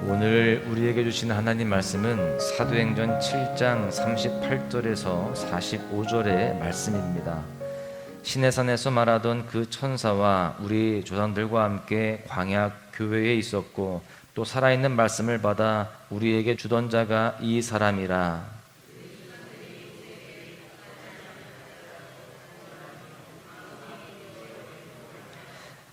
오늘 우리에게 주신 하나님 말씀은 사도행전 7장 38절에서 45절의 말씀입니다. 시내산에서 말하던 그 천사와 우리 조상들과 함께 광야 교회에 있었고 또 살아있는 말씀을 받아 우리에게 주던 자가 이 사람이라.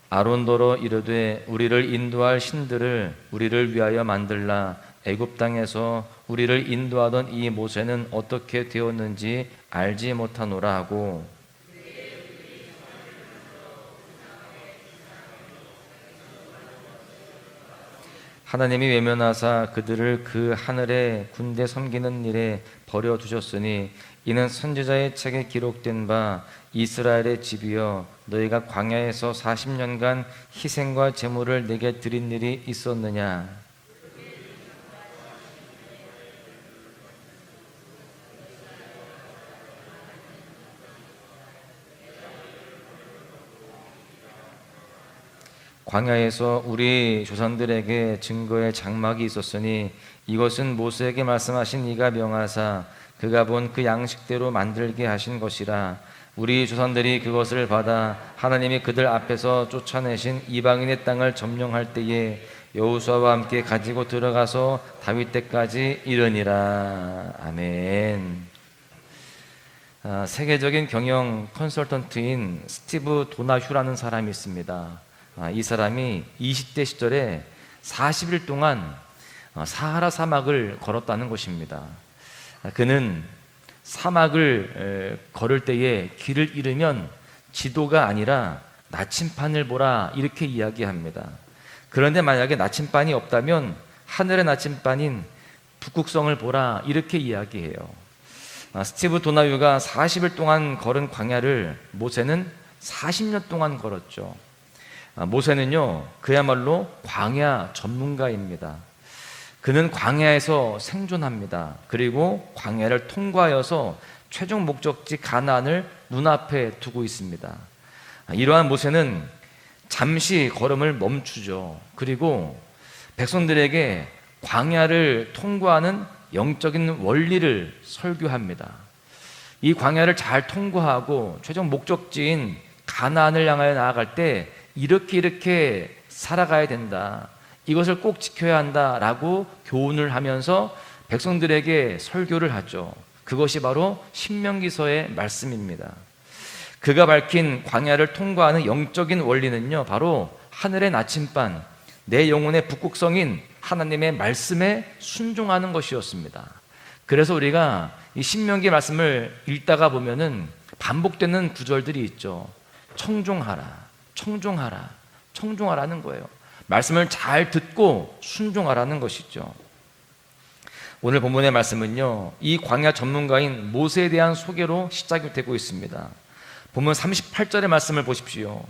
아론더러 이르되 우리를 인도할 신들을 우리를 위하여 만들라. 애굽 땅에서 우리를 인도하던 이 모세는 어떻게 되었는지 알지 못하노라 하고, 하나님이 외면하사 그들을 그 하늘의 군대 섬기는 일에 버려두셨으니 이는 선지자의 책에 기록된 바 이스라엘의 집이여 너희가 광야에서 40년간 희생과 제물을 내게 드린 일이 있었느냐. 광야에서 우리 조상들에게 증거의 장막이 있었으니 이것은 모세에게 말씀하신 이가 명하사 그가 본 그 양식대로 만들게 하신 것이라. 우리 조상들이 그것을 받아 하나님이 그들 앞에서 쫓아내신 이방인의 땅을 점령할 때에 여호수아와 함께 가지고 들어가서 다윗 때까지 이르니라. 아멘. 세계적인 경영 컨설턴트인 스티브 도나휴라는 사람이 있습니다. 이 사람이 20대 시절에 40일 동안 사하라 사막을 걸었다는 것입니다. 그는 사막을 걸을 때에 길을 잃으면 지도가 아니라 나침반을 보라 이렇게 이야기합니다. 그런데 만약에 나침반이 없다면 하늘의 나침반인 북극성을 보라 이렇게 이야기해요. 스티브 도나휴가 40일 동안 걸은 광야를 모세는 40년 동안 걸었죠. 모세는요, 그야말로 광야 전문가입니다. 그는 광야에서 생존합니다. 그리고 광야를 통과하여서 최종 목적지 가나안을 눈앞에 두고 있습니다. 이러한 모세는 잠시 걸음을 멈추죠. 그리고 백성들에게 광야를 통과하는 영적인 원리를 설교합니다. 이 광야를 잘 통과하고 최종 목적지인 가나안을 향하여 나아갈 때 이렇게 살아가야 된다. 이것을 꼭 지켜야 한다라고 교훈을 하면서 백성들에게 설교를 하죠. 그것이 바로 신명기서의 말씀입니다. 그가 밝힌 광야를 통과하는 영적인 원리는요, 바로 하늘의 나침반, 내 영혼의 북극성인 하나님의 말씀에 순종하는 것이었습니다. 그래서 우리가 이 신명기 말씀을 읽다가 보면은 반복되는 구절들이 있죠. 청종하라, 청종하라, 청종하라는 거예요. 말씀을 잘 듣고 순종하라는 것이죠. 오늘 본문의 말씀은요, 이 광야 전문가인 모세에 대한 소개로 시작이 되고 있습니다. 본문 38절의 말씀을 보십시오.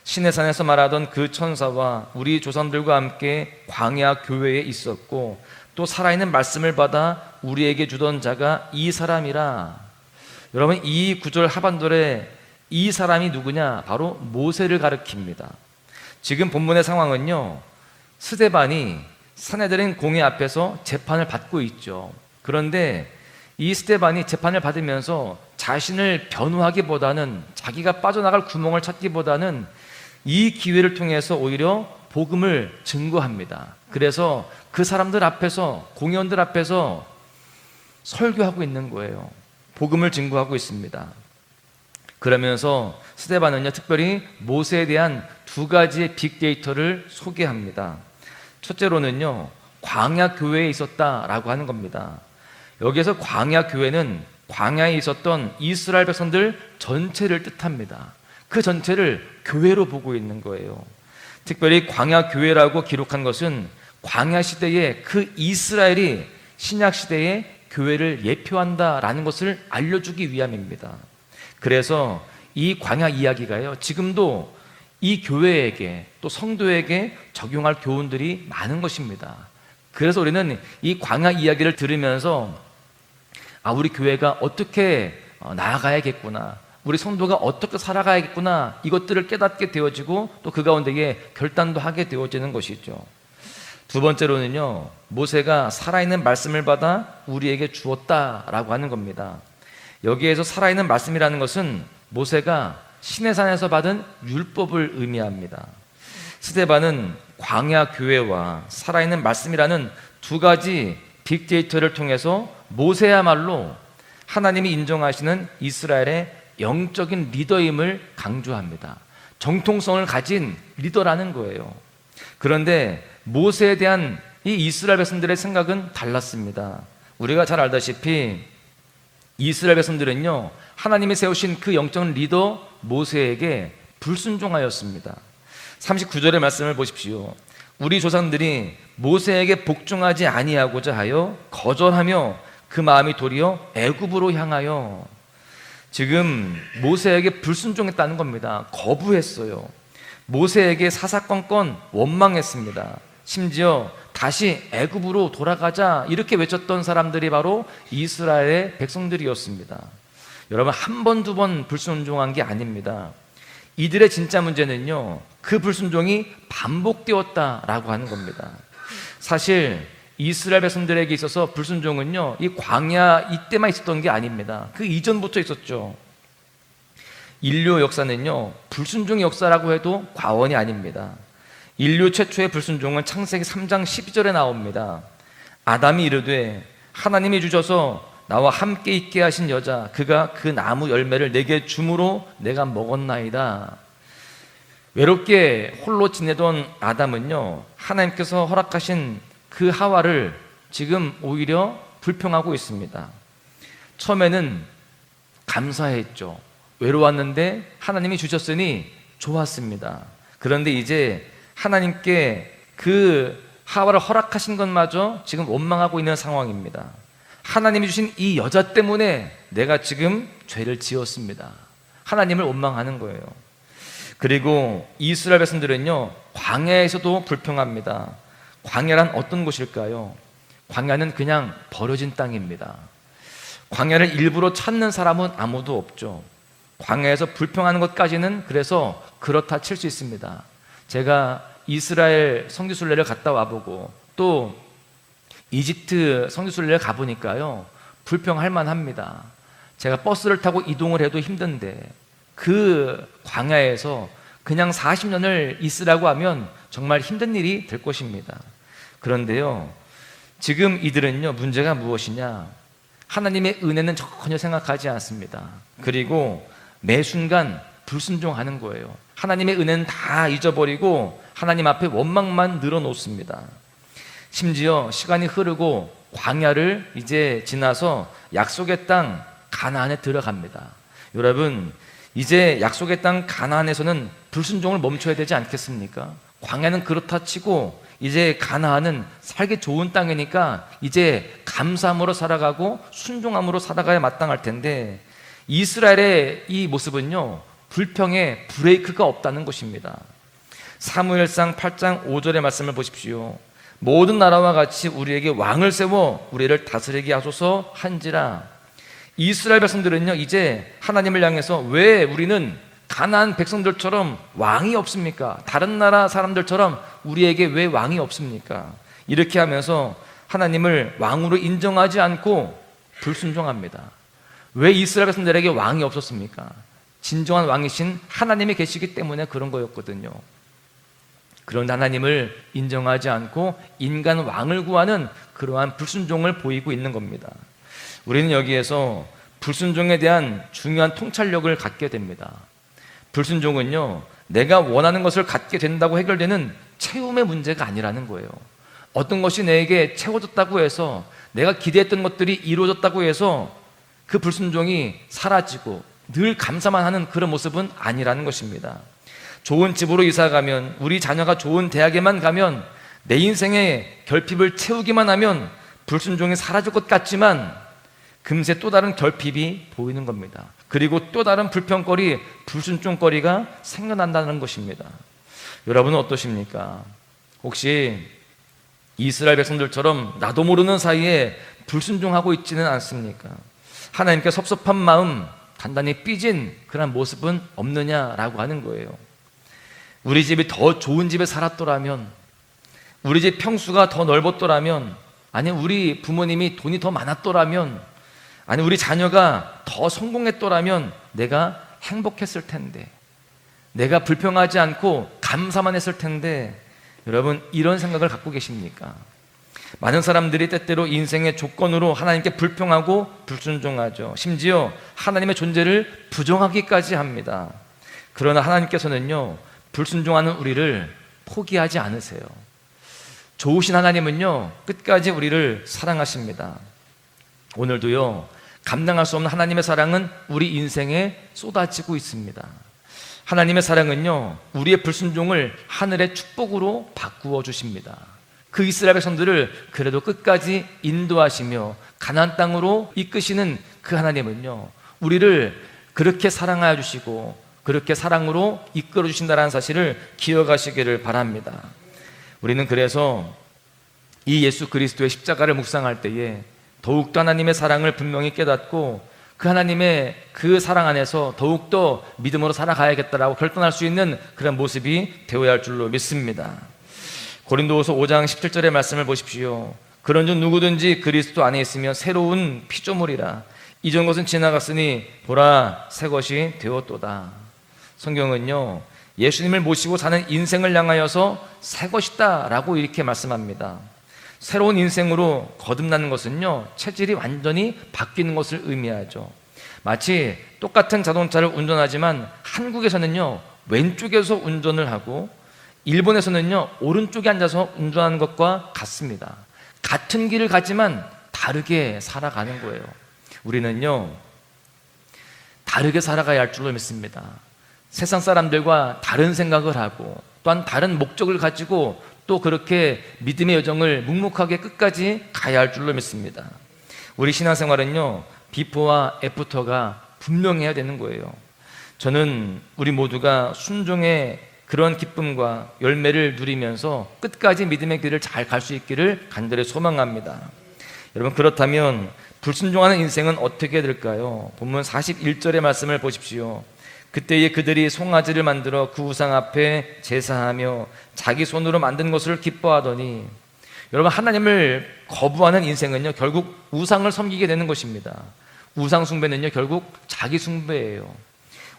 시내산에서 말하던 그 천사와 우리 조상들과 함께 광야 교회에 있었고 또 살아있는 말씀을 받아 우리에게 주던 자가 이 사람이라. 여러분, 이 구절 하반절에 이 사람이 누구냐? 바로 모세를 가리킵니다. 지금 본문의 상황은요, 스데반이 사내들인 공회 앞에서 재판을 받고 있죠. 그런데 이 스데반이 재판을 받으면서 자신을 변호하기보다는, 자기가 빠져나갈 구멍을 찾기보다는 이 기회를 통해서 오히려 복음을 증거합니다. 그래서 그 사람들 앞에서, 공회원들 앞에서 설교하고 있는 거예요. 복음을 증거하고 있습니다. 그러면서 스데반은요, 특별히 모세에 대한 두 가지의 빅데이터를 소개합니다. 첫째로는요, 광야 교회에 있었다라고 하는 겁니다. 여기에서 광야 교회는 광야에 있었던 이스라엘 백성들 전체를 뜻합니다. 그 전체를 교회로 보고 있는 거예요. 특별히 광야 교회라고 기록한 것은 광야 시대에 그 이스라엘이 신약 시대의 교회를 예표한다라는 것을 알려주기 위함입니다. 그래서 이 광야 이야기가요, 지금도 이 교회에게 또 성도에게 적용할 교훈들이 많은 것입니다. 그래서 우리는 이 광야 이야기를 들으면서 우리 교회가 어떻게 나아가야겠구나, 우리 성도가 어떻게 살아가야겠구나, 이것들을 깨닫게 되어지고 또 그 가운데에 결단도 하게 되어지는 것이죠. 두 번째로는요, 모세가 살아있는 말씀을 받아 우리에게 주었다라고 하는 겁니다. 여기에서 살아있는 말씀이라는 것은 모세가 시내산에서 받은 율법을 의미합니다. 스데반은 광야 교회와 살아있는 말씀이라는 두 가지 빅데이터를 통해서 모세야말로 하나님이 인정하시는 이스라엘의 영적인 리더임을 강조합니다. 정통성을 가진 리더라는 거예요. 그런데 모세에 대한 이 이스라엘 백성들의 생각은 달랐습니다. 우리가 잘 알다시피 이스라엘 백성들은요, 하나님이 세우신 그 영적 리더 모세에게 불순종하였습니다. 39절의 말씀을 보십시오. 우리 조상들이 모세에게 복종하지 아니하고자 하여 거절하며 그 마음이 도리어 애굽으로 향하여, 지금 모세에게 불순종했다는 겁니다. 거부했어요. 모세에게 사사건건 원망했습니다. 심지어 다시 애굽으로 돌아가자 이렇게 외쳤던 사람들이 바로 이스라엘의 백성들이었습니다. 여러분, 한 번, 두 번 불순종한 게 아닙니다. 이들의 진짜 문제는요, 그 불순종이 반복되었다라고 하는 겁니다. 사실 이스라엘 백성들에게 있어서 불순종은요, 이 광야 이때만 있었던 게 아닙니다. 그 이전부터 있었죠. 인류 역사는요, 불순종의 역사라고 해도 과언이 아닙니다. 인류 최초의 불순종은 창세기 3장 12절에 나옵니다. 아담이 이르되 하나님이 주셔서 나와 함께 있게 하신 여자, 그가 그 나무 열매를 내게 주므로 내가 먹었나이다. 외롭게 홀로 지내던 아담은요, 하나님께서 허락하신 그 하와를 지금 오히려 불평하고 있습니다. 처음에는 감사했죠. 외로웠는데 하나님이 주셨으니 좋았습니다. 그런데 이제 하나님께 그 하와를 허락하신 것마저 지금 원망하고 있는 상황입니다. 하나님이 주신 이 여자 때문에 내가 지금 죄를 지었습니다. 하나님을 원망하는 거예요. 그리고 이스라엘 백성들은요, 광야에서도 불평합니다. 광야란 어떤 곳일까요? 광야는 그냥 버려진 땅입니다. 광야를 일부러 찾는 사람은 아무도 없죠. 광야에서 불평하는 것까지는 그래서 그렇다 칠 수 있습니다. 제가 이스라엘 성지순례를 갔다 와보고 또 이집트 성지순례를 가보니까요, 불평할 만합니다. 제가 버스를 타고 이동을 해도 힘든데 그 광야에서 그냥 40년을 있으라고 하면 정말 힘든 일이 될 것입니다. 그런데요, 지금 이들은요, 문제가 무엇이냐? 하나님의 은혜는 전혀 생각하지 않습니다. 그리고 매 순간 불순종하는 거예요. 하나님의 은혜는 다 잊어버리고 하나님 앞에 원망만 늘어놓습니다. 심지어 시간이 흐르고 광야를 이제 지나서 약속의 땅 가나안에 들어갑니다. 여러분, 이제 약속의 땅 가나안에서는 불순종을 멈춰야 되지 않겠습니까? 광야는 그렇다 치고 이제 가나안은 살기 좋은 땅이니까 이제 감사함으로 살아가고 순종함으로 살아가야 마땅할 텐데, 이스라엘의 이 모습은요, 불평에 브레이크가 없다는 것입니다. 사무엘상 8장 5절의 말씀을 보십시오. 모든 나라와 같이 우리에게 왕을 세워 우리를 다스리게 하소서 한지라. 이스라엘 백성들은요, 이제 하나님을 향해서 왜 우리는 가나안 백성들처럼 왕이 없습니까? 다른 나라 사람들처럼 우리에게 왜 왕이 없습니까? 이렇게 하면서 하나님을 왕으로 인정하지 않고 불순종합니다. 왜 이스라엘 백성들에게 왕이 없었습니까? 진정한 왕이신 하나님이 계시기 때문에 그런 거였거든요. 그런데 하나님을 인정하지 않고 인간 왕을 구하는 그러한 불순종을 보이고 있는 겁니다. 우리는 여기에서 불순종에 대한 중요한 통찰력을 갖게 됩니다. 불순종은요, 내가 원하는 것을 갖게 된다고 해결되는 채움의 문제가 아니라는 거예요. 어떤 것이 내게 채워졌다고 해서, 내가 기대했던 것들이 이루어졌다고 해서 그 불순종이 사라지고 늘 감사만 하는 그런 모습은 아니라는 것입니다. 좋은 집으로 이사 가면, 우리 자녀가 좋은 대학에만 가면, 내 인생의 결핍을 채우기만 하면 불순종이 사라질 것 같지만 금세 또 다른 결핍이 보이는 겁니다. 그리고 또 다른 불평거리, 불순종거리가 생겨난다는 것입니다. 여러분은 어떠십니까? 혹시 이스라엘 백성들처럼 나도 모르는 사이에 불순종하고 있지는 않습니까? 하나님께 섭섭한 마음, 단단히 삐진 그런 모습은 없느냐라고 하는 거예요. 우리 집이 더 좋은 집에 살았더라면, 우리 집 평수가 더 넓었더라면, 아니 우리 부모님이 돈이 더 많았더라면, 아니 우리 자녀가 더 성공했더라면 내가 행복했을 텐데, 내가 불평하지 않고 감사만 했을 텐데, 여러분 이런 생각을 갖고 계십니까? 많은 사람들이 때때로 인생의 조건으로 하나님께 불평하고 불순종하죠. 심지어 하나님의 존재를 부정하기까지 합니다. 그러나 하나님께서는요, 불순종하는 우리를 포기하지 않으세요. 좋으신 하나님은요, 끝까지 우리를 사랑하십니다. 오늘도요, 감당할 수 없는 하나님의 사랑은 우리 인생에 쏟아지고 있습니다. 하나님의 사랑은요, 우리의 불순종을 하늘의 축복으로 바꾸어 주십니다. 그 이스라엘 백성들을 그래도 끝까지 인도하시며 가나안 땅으로 이끄시는 그 하나님은요, 우리를 그렇게 사랑하여 주시고 그렇게 사랑으로 이끌어 주신다는 사실을 기억하시기를 바랍니다. 우리는 그래서 이 예수 그리스도의 십자가를 묵상할 때에 더욱더 하나님의 사랑을 분명히 깨닫고 그 하나님의 그 사랑 안에서 더욱더 믿음으로 살아가야겠다라고 결단할 수 있는 그런 모습이 되어야 할 줄로 믿습니다. 고린도후서 5장 17절의 말씀을 보십시오. 그런즉 누구든지 그리스도 안에 있으면 새로운 피조물이라. 이전 것은 지나갔으니 보라 새 것이 되었도다. 성경은요, 예수님을 모시고 사는 인생을 향하여서 새 것이다 라고 이렇게 말씀합니다. 새로운 인생으로 거듭나는 것은요, 체질이 완전히 바뀌는 것을 의미하죠. 마치 똑같은 자동차를 운전하지만 한국에서는요, 왼쪽에서 운전을 하고 일본에서는요, 오른쪽에 앉아서 운전하는 것과 같습니다. 같은 길을 가지만 다르게 살아가는 거예요. 우리는요, 다르게 살아가야 할 줄로 믿습니다. 세상 사람들과 다른 생각을 하고 또한 다른 목적을 가지고 또 그렇게 믿음의 여정을 묵묵하게 끝까지 가야 할 줄로 믿습니다. 우리 신앙생활은요, 비포와 애프터가 분명해야 되는 거예요. 저는 우리 모두가 순종의 그런 기쁨과 열매를 누리면서 끝까지 믿음의 길을 잘 갈 수 있기를 간절히 소망합니다. 여러분, 그렇다면 불순종하는 인생은 어떻게 될까요? 본문 41절의 말씀을 보십시오. 그때에 그들이 송아지를 만들어 그 우상 앞에 제사하며 자기 손으로 만든 것을 기뻐하더니, 여러분, 하나님을 거부하는 인생은요, 결국 우상을 섬기게 되는 것입니다. 우상 숭배는요, 결국 자기 숭배예요.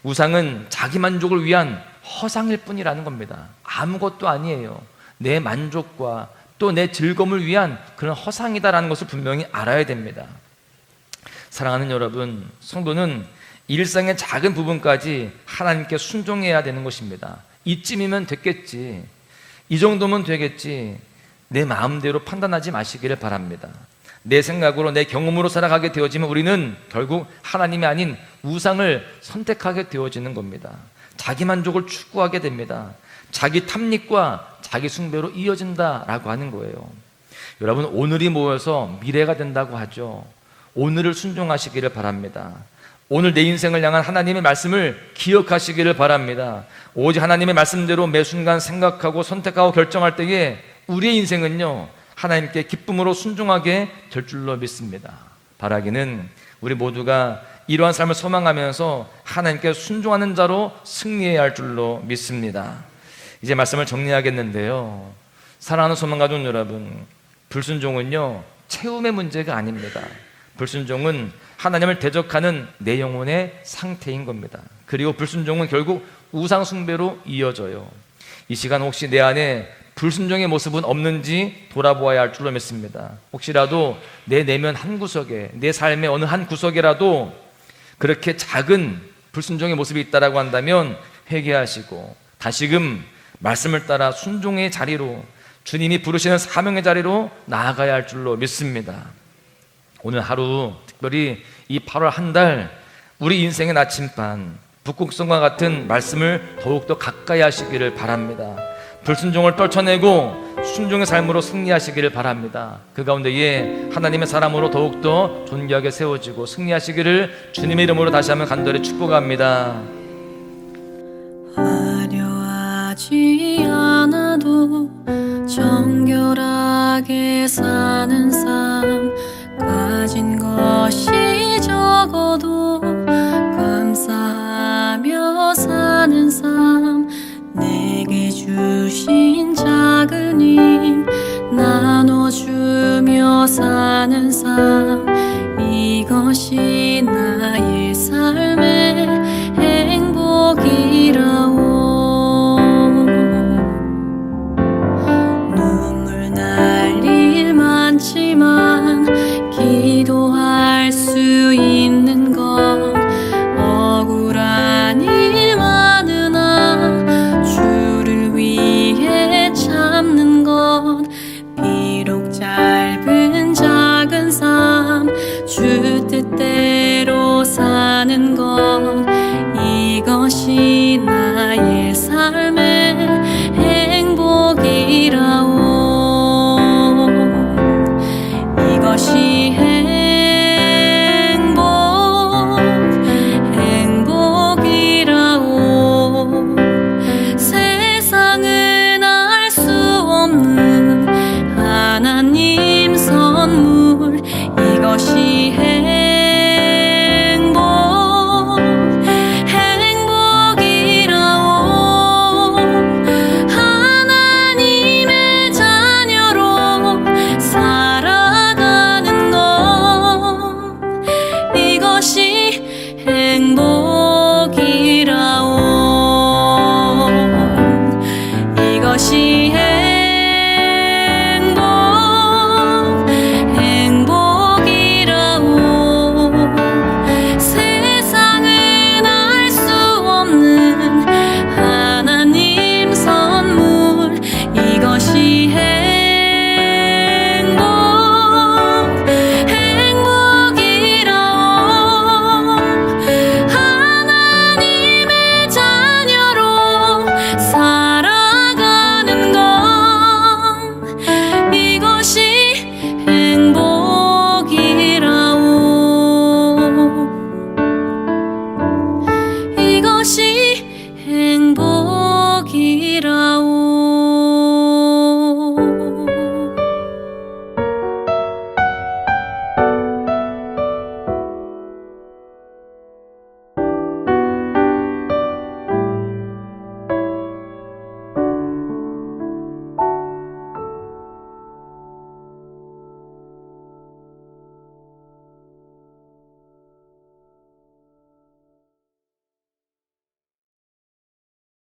우상은 자기 만족을 위한 허상일 뿐이라는 겁니다. 아무것도 아니에요. 내 만족과 또 내 즐거움을 위한 그런 허상이다라는 것을 분명히 알아야 됩니다. 사랑하는 여러분, 성도는 일상의 작은 부분까지 하나님께 순종해야 되는 것입니다. 이쯤이면 됐겠지, 이 정도면 되겠지, 내 마음대로 판단하지 마시기를 바랍니다. 내 생각으로 내 경험으로 살아가게 되어지면 우리는 결국 하나님이 아닌 우상을 선택하게 되어지는 겁니다. 자기 만족을 추구하게 됩니다. 자기 탐닉과 자기 숭배로 이어진다라고 하는 거예요. 여러분, 오늘이 모여서 미래가 된다고 하죠. 오늘을 순종하시기를 바랍니다. 오늘 내 인생을 향한 하나님의 말씀을 기억하시기를 바랍니다. 오직 하나님의 말씀대로 매 순간 생각하고 선택하고 결정할 때에 우리의 인생은요, 하나님께 기쁨으로 순종하게 될 줄로 믿습니다. 바라기는 우리 모두가 이러한 삶을 소망하면서 하나님께 순종하는 자로 승리해야 할 줄로 믿습니다. 이제 말씀을 정리하겠는데요, 사랑하는 소망가족 여러분, 불순종은요, 채움의 문제가 아닙니다. 불순종은 하나님을 대적하는 내 영혼의 상태인 겁니다. 그리고 불순종은 결국 우상 숭배로 이어져요. 이 시간 혹시 내 안에 불순종의 모습은 없는지 돌아보아야 할 줄로 믿습니다. 혹시라도 내 내면 한 구석에, 내 삶의 어느 한 구석이라도 그렇게 작은 불순종의 모습이 있다라고 한다면 회개하시고 다시금 말씀을 따라 순종의 자리로, 주님이 부르시는 사명의 자리로 나아가야 할 줄로 믿습니다. 오늘 하루, 특별히 이 8월 한 달, 우리 인생의 나침반, 북극성과 같은 말씀을 더욱더 가까이 하시기를 바랍니다. 불순종을 떨쳐내고 순종의 삶으로 승리하시기를 바랍니다. 그 가운데에 하나님의 사람으로 더욱더 존귀하게 세워지고 승리하시기를 주님의 이름으로 다시 한번 간절히 축복합니다. 화려하지 않아도 정결하게 사는 삶, 가진 것이 적어도 감사하며 사는 삶, 내게 주신 자